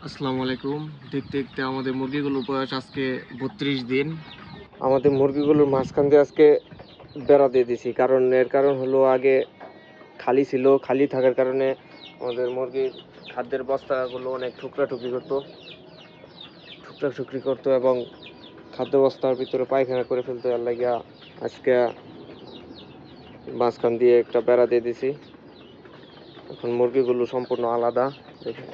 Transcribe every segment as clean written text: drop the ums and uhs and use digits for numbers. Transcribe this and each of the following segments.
আসসালামু আলাইকুম। দেখতে দেখতে আমাদের মুরগিগুলোর বয়স আজকে 32 দিন। আমাদের মুরগিগুলোর মাঝখান দিয়ে আজকে বেড়া দিয়ে দিছি, কারণ এর কারণ হলো আগে খালি ছিল, খালি থাকার কারণে আমাদের মুরগির খাদ্যের বস্তাগুলো অনেক ঠুকরা করতো এবং খাদ্য বস্তার ভিতরে পায়খানা করে ফেলতো। এর লাগিয়া আজকে মাঝখান দিয়ে একটা বেড়া দিয়ে দিছি। এখন মুরগিগুলো সম্পূর্ণ আলাদা। দেখুন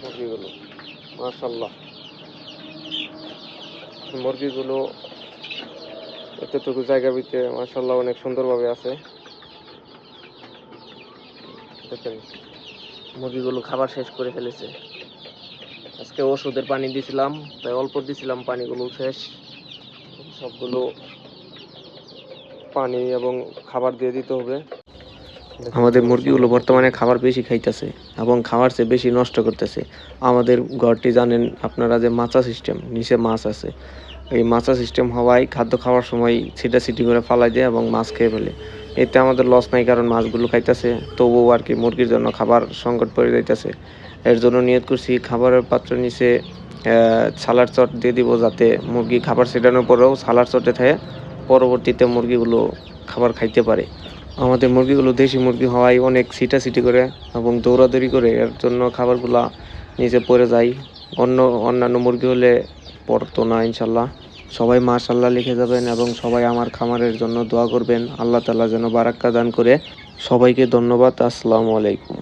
মুরগিগুলো, মাশাআল্লাহ, মুরগিগুলো এতটুকু জায়গার ভিতরে মাশাআল্লাহ অনেক সুন্দরভাবে আছে। দেখেন মুরগিগুলো খাবার শেষ করে ফেলেছে। আজকে ওষুধের পানি দিছিলাম, তাই অল্প দিছিলাম, পানিগুলো শেষ। সবগুলো পানি এবং খাবার দিয়ে দিতে হবে। আমাদের মুরগিগুলো বর্তমানে খাবার বেশি খাইতেছে এবং খাবার চেয়ে বেশি নষ্ট করতেছে। আমাদের ঘরটি জানেন আপনারা যে মাচা সিস্টেম, নিচে মাছ আছে। এই মাচা সিস্টেম হওয়ায় খাদ্য খাওয়ার সময় ছিটাছিটি করে ফালাই দেয় এবং মাছ খেয়ে ফেলে। এতে আমাদের লস নাই, কারণ মাছগুলো খাইতেছে, তবুও আর কি মুরগির জন্য খাবার সংকট পড়ে যাইতেছে। এর জন্য নিয়ত করছি খাবারের পাত্রের নিচে সালাড চট দিয়ে দিব, যাতে মুরগি খাবার ছেটানোর পরেও সালাড চটে থাকে, পরবর্তীতে মুরগিগুলো খাবার খাইতে পারে। আমাদের মুরগিগুলো দেশি মুরগি হওয়ায় অনেক ছিটাছিটি করে এবং দৌড়াদৌড়ি করে, এর জন্য খাবারগুলা নিচে পড়ে যায়। অন্যান্য মুরগি হলে পড়তো না ইনশাল্লাহ। সবাই মাশাআল্লাহ লিখে যাবেন এবং সবাই আমার খামারের জন্য দোয়া করবেন, আল্লাহ তাআলা যেন বারাক্কা দান করে। সবাইকে ধন্যবাদ। আসসালামু আলাইকুম।